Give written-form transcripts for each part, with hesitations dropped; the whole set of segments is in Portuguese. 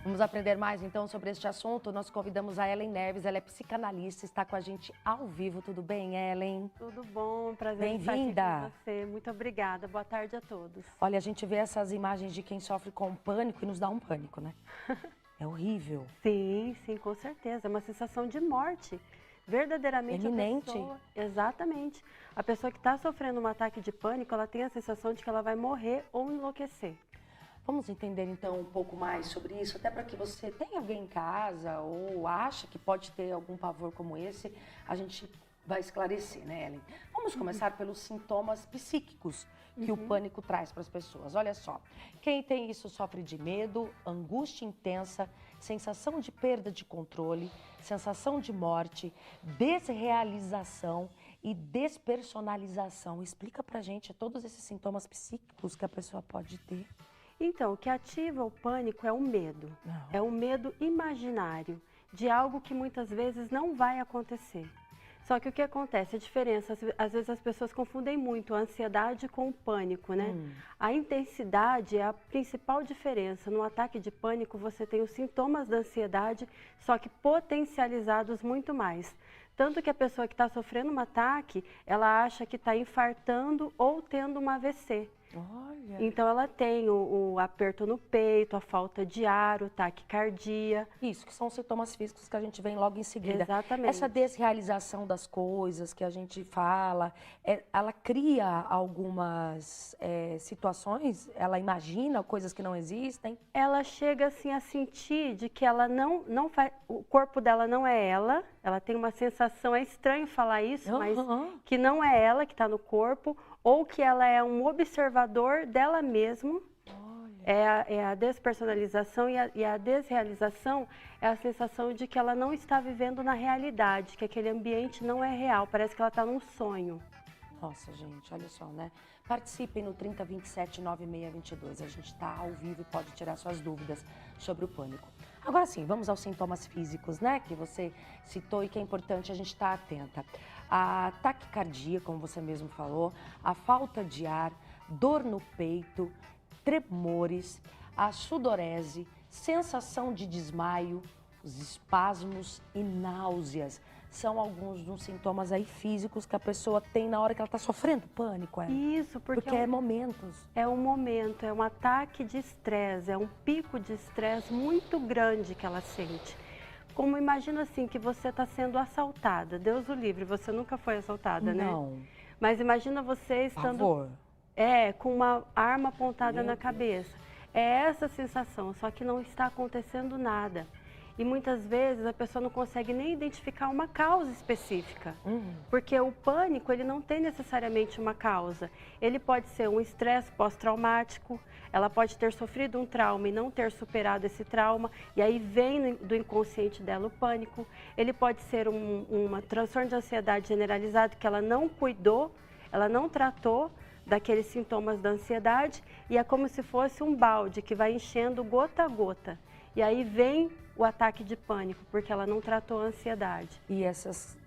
Vamos aprender mais então sobre este assunto. Nós convidamos a Ellen Neves, ela é psicanalista, está com a gente ao vivo. Tudo bem, Ellen? Tudo bom, prazer estar aqui com você. Muito obrigada, boa tarde a todos. Olha, a gente vê essas imagens de quem sofre com pânico e nos dá um pânico, né? É horrível. Sim, com certeza, é uma sensação de morte. Verdadeiramente iminente. Exatamente. A pessoa que está sofrendo um ataque de pânico, ela tem a sensação de que ela vai morrer ou enlouquecer. Vamos entender então um pouco mais sobre isso, até para que você tenha alguém em casa ou acha que pode ter algum pavor como esse, a gente vai esclarecer, né, Ellen? Vamos começar pelos sintomas psíquicos que o pânico traz para as pessoas. Olha só, quem tem isso sofre de medo, angústia intensa, sensação de perda de controle, sensação de morte, desrealização e despersonalização. Explica pra gente todos esses sintomas psíquicos que a pessoa pode ter. Então, o que ativa o pânico é o medo. É um medo imaginário de algo que muitas vezes não vai acontecer. Só que o que acontece? A diferença, às vezes as pessoas confundem muito a ansiedade com o pânico, né? A intensidade é a principal diferença. No ataque de pânico, você tem os sintomas da ansiedade, só que potencializados muito mais. Tanto que a pessoa que está sofrendo um ataque, ela acha que está infartando ou tendo um AVC. Olha. Então ela tem o aperto no peito, a falta de ar, o taquicardia. Isso, que são sintomas físicos que a gente vem logo em seguida. Exatamente. Essa desrealização das coisas que a gente fala, ela cria algumas situações, ela imagina coisas que não existem. Ela chega assim a sentir de que ela não faz, o corpo dela não é ela tem uma sensação, é estranho falar isso, mas que não é ela que está no corpo, ou que ela é um observador dela mesma. É a despersonalização e a desrealização é a sensação de que ela não está vivendo na realidade, que aquele ambiente não é real, parece que ela está num sonho. Nossa, gente, olha só, né? Participem no 3027-9622, a gente está ao vivo e pode tirar suas dúvidas sobre o pânico. Agora sim, vamos aos sintomas físicos, né? Que você citou e que é importante a gente estar atenta. A taquicardia, como você mesmo falou, a falta de ar, dor no peito, tremores, a sudorese, sensação de desmaio, os espasmos e náuseas. São alguns dos sintomas aí físicos que a pessoa tem na hora que ela está sofrendo pânico. Isso, porque é momentos. É um momento, é um ataque de estresse, é um pico de estresse muito grande que ela sente. Como imagina assim que você está sendo assaltada, Deus o livre, você nunca foi assaltada, né? Não. Mas imagina você estando com uma arma apontada na cabeça. É essa sensação, só que não está acontecendo nada. E muitas vezes a pessoa não consegue nem identificar uma causa específica. Porque o pânico, ele não tem necessariamente uma causa. Ele pode ser um estresse pós-traumático, ela pode ter sofrido um trauma e não ter superado esse trauma, e aí vem do inconsciente dela o pânico. Ele pode ser um transtorno de ansiedade generalizado que ela não cuidou, ela não tratou daqueles sintomas da ansiedade, e é como se fosse um balde que vai enchendo gota a gota. E aí vem o ataque de pânico, porque ela não tratou a ansiedade. E essas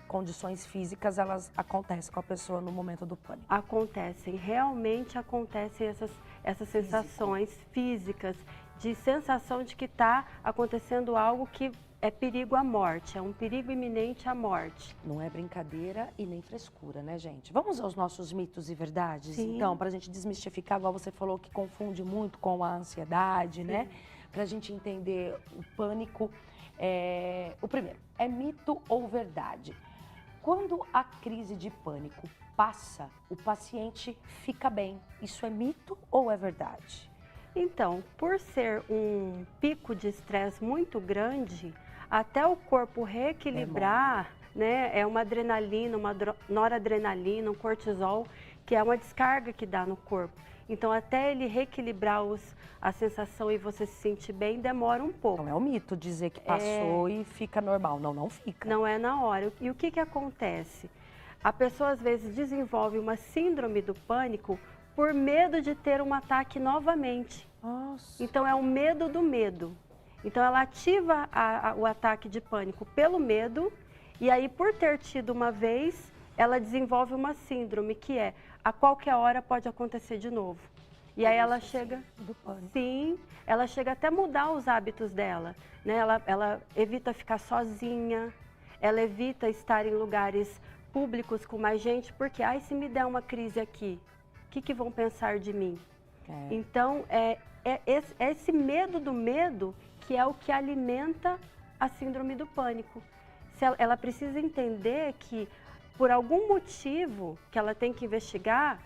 condições físicas, elas acontecem com a pessoa no momento do pânico? Acontecem, realmente acontecem essas sensações físicas, de sensação de que está acontecendo algo que é perigo à morte, é um perigo iminente à morte. Não é brincadeira e nem frescura, né, gente? Vamos aos nossos mitos e verdades? Sim. Então, para a gente desmistificar, igual você falou, que confunde muito com a ansiedade, né? Para a gente entender o pânico, o primeiro, é mito ou verdade? Quando a crise de pânico passa, o paciente fica bem. Isso é mito ou é verdade? Então, por ser um pico de estresse muito grande, até o corpo reequilibrar, né, é uma adrenalina, uma noradrenalina, um cortisol, que é uma descarga que dá no corpo. Então, até ele reequilibrar a sensação e você se sentir bem, demora um pouco. Não é um mito dizer que passou e fica normal. Não, não fica. Não é na hora. E o que acontece? A pessoa, às vezes, desenvolve uma síndrome do pânico por medo de ter um ataque novamente. Nossa. Então, é o medo do medo. Então, ela ativa o ataque de pânico pelo medo, e aí, por ter tido uma vez, ela desenvolve uma síndrome que a qualquer hora pode acontecer de novo. E aí ela chega, do pânico. sim, ela chega até mudar os hábitos dela, né? Ela evita ficar sozinha, ela evita estar em lugares públicos com mais gente, porque, ai, se me der uma crise aqui, o que vão pensar de mim? Então, esse medo do medo que é o que alimenta a síndrome do pânico. Ela precisa entender que, por algum motivo que ela tem que investigar,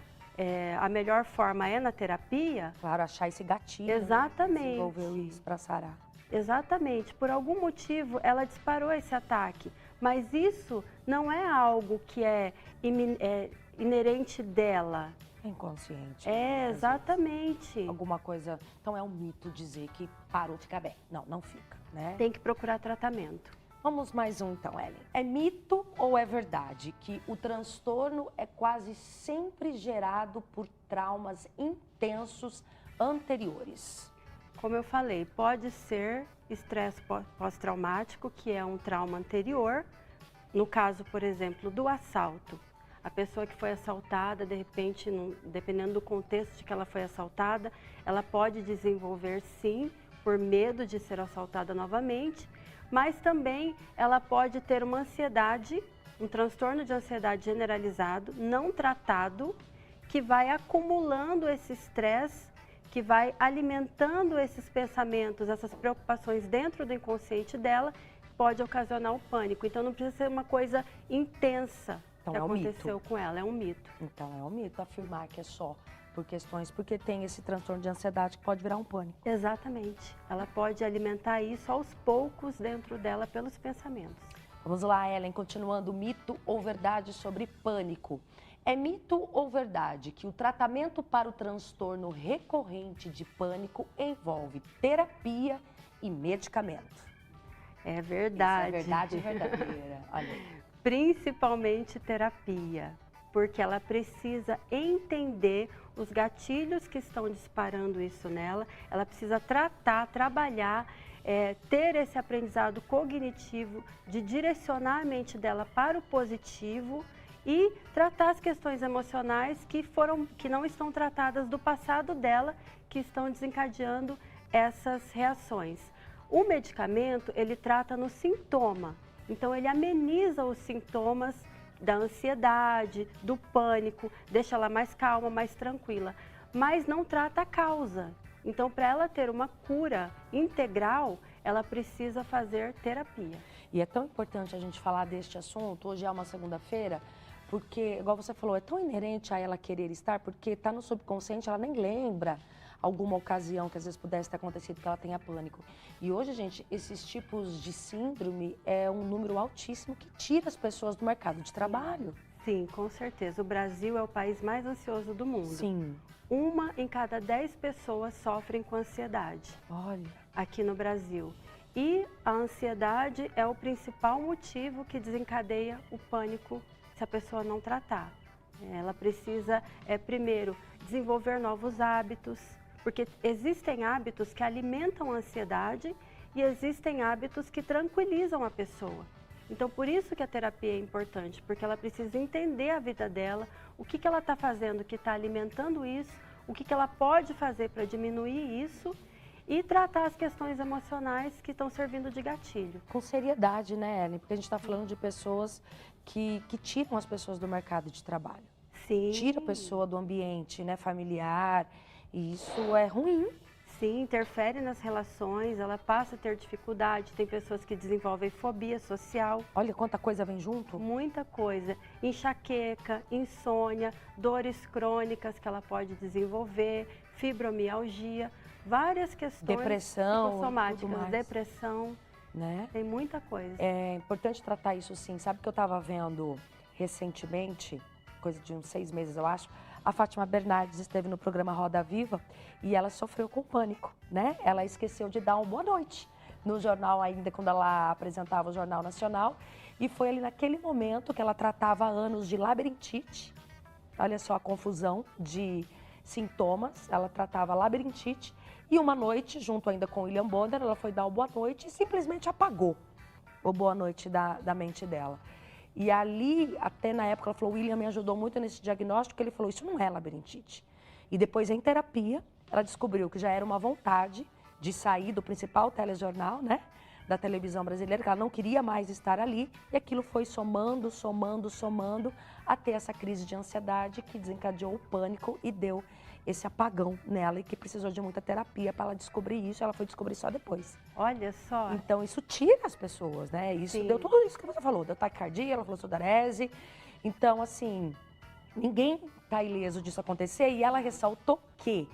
a melhor forma é na terapia. Claro, achar esse gatilho. Exatamente. Né? Desenvolveu isso para sarar. Exatamente. Por algum motivo, ela disparou esse ataque. Mas isso não é algo que é inerente dela. É inconsciente. Exatamente. Alguma coisa... Então é um mito dizer que parou, fica bem. Não, não fica, né? Tem que procurar tratamento. Vamos mais um então, Ellen. É mito ou é verdade que o transtorno é quase sempre gerado por traumas intensos anteriores? Como eu falei, pode ser estresse pós-traumático, que é um trauma anterior. No caso, por exemplo, do assalto. A pessoa que foi assaltada, de repente, dependendo do contexto de que ela foi assaltada, ela pode desenvolver, sim, por medo de ser assaltada novamente, mas também ela pode ter uma ansiedade, um transtorno de ansiedade generalizado, não tratado, que vai acumulando esse estresse, que vai alimentando esses pensamentos, essas preocupações dentro do inconsciente dela, pode ocasionar o pânico. Então não precisa ser uma coisa intensa que aconteceu com ela, é um mito. Então é um mito afirmar que é só por questões, porque tem esse transtorno de ansiedade que pode virar um pânico. Exatamente. Ela pode alimentar isso aos poucos dentro dela pelos pensamentos. Vamos lá, Ellen, continuando, mito ou verdade sobre pânico. É mito ou verdade que o tratamento para o transtorno recorrente de pânico envolve terapia e medicamento? É verdade. Isso é verdade verdadeira. Olha aí. Principalmente terapia, porque ela precisa entender os gatilhos que estão disparando isso nela, ela precisa tratar, trabalhar, ter esse aprendizado cognitivo de direcionar a mente dela para o positivo e tratar as questões emocionais que não estão tratadas do passado dela, que estão desencadeando essas reações. O medicamento, ele trata no sintoma, então ele ameniza os sintomas da ansiedade, do pânico, deixa ela mais calma, mais tranquila, mas não trata a causa. Então, para ela ter uma cura integral, ela precisa fazer terapia. E é tão importante a gente falar deste assunto, hoje é uma segunda-feira, porque, igual você falou, é tão inerente a ela querer estar, porque está no subconsciente, ela nem lembra alguma ocasião que às vezes pudesse ter acontecido que ela tenha pânico. E hoje, gente, esses tipos de síndrome é um número altíssimo que tira as pessoas do mercado de trabalho. Sim, com certeza. O Brasil é o país mais ansioso do mundo. Sim. 1 em cada 10 pessoas sofrem com ansiedade. Olha. Aqui no Brasil. E a ansiedade é o principal motivo que desencadeia o pânico se a pessoa não tratar. Ela precisa, primeiro, desenvolver novos hábitos, porque existem hábitos que alimentam a ansiedade e existem hábitos que tranquilizam a pessoa. Então, por isso que a terapia é importante, porque ela precisa entender a vida dela, o que ela está fazendo que está alimentando isso, o que ela pode fazer para diminuir isso e tratar as questões emocionais que estão servindo de gatilho. Com seriedade, né, Ellen? Porque a gente está falando de pessoas que tiram as pessoas do mercado de trabalho. Sim. Tira a pessoa do ambiente, né, familiar, e isso é ruim. Sim, interfere nas relações, ela passa a ter dificuldade, tem pessoas que desenvolvem fobia social. Olha quanta coisa vem junto. Muita coisa, enxaqueca, insônia, dores crônicas que ela pode desenvolver, fibromialgia, várias questões psicossomáticas, depressão, né? Tem muita coisa. É importante tratar isso sim, sabe que eu estava vendo recentemente, coisa de uns 6 meses eu acho, a Fátima Bernardes esteve no programa Roda Viva e ela sofreu com pânico, né? Ela esqueceu de dar uma boa noite no jornal ainda, quando ela apresentava o Jornal Nacional. E foi ali naquele momento que ela tratava há anos de labirintite. Olha só a confusão de sintomas. Ela tratava labirintite e uma noite, junto ainda com o William Bonner, ela foi dar uma boa noite e simplesmente apagou o boa noite da mente dela. E ali, até na época, ela falou, o William me ajudou muito nesse diagnóstico, ele falou, isso não é labirintite. E depois, em terapia, ela descobriu que já era uma vontade de sair do principal telejornal, né? Da televisão brasileira, que ela não queria mais estar ali, e aquilo foi somando, até essa crise de ansiedade que desencadeou o pânico e deu esse apagão nela e que precisou de muita terapia para ela descobrir isso, ela foi descobrir só depois. Olha só. Então isso tira as pessoas, né? Isso deu tudo isso que você falou, deu taquicardia, ela falou sudorese. Então, assim, ninguém tá ileso disso acontecer e ela ressaltou que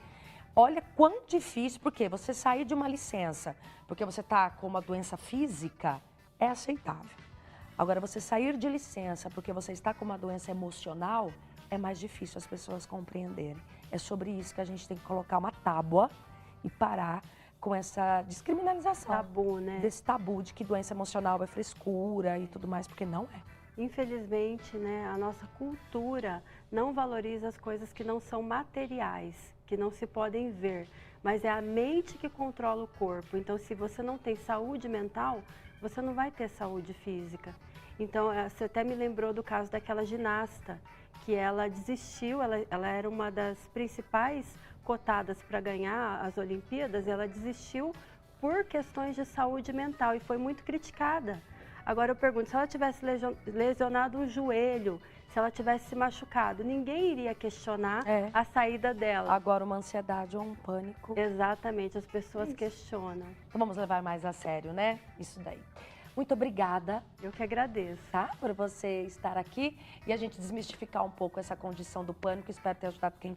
olha quão difícil, porque você sair de uma licença, porque você está com uma doença física, é aceitável. Agora, você sair de licença porque você está com uma doença emocional, é mais difícil as pessoas compreenderem. É sobre isso que a gente tem que colocar uma tábua e parar com essa descriminalização. Tabu, né? Desse tabu de que doença emocional é frescura e tudo mais, porque não é. Infelizmente, né, a nossa cultura não valoriza as coisas que não são materiais, que não se podem ver, mas é a mente que controla o corpo. Então, se você não tem saúde mental, você não vai ter saúde física. Então, você até me lembrou do caso daquela ginasta, que ela desistiu, ela era uma das principais cotadas para ganhar as Olimpíadas, ela desistiu por questões de saúde mental e foi muito criticada. Agora eu pergunto, se ela tivesse lesionado um joelho, se ela tivesse se machucado, ninguém iria questionar a saída dela. Agora uma ansiedade ou um pânico. Exatamente, as pessoas questionam. Então vamos levar mais a sério, né? Isso daí. Muito obrigada. Eu que agradeço. Tá? Por você estar aqui e a gente desmistificar um pouco essa condição do pânico. Espero ter ajudado quem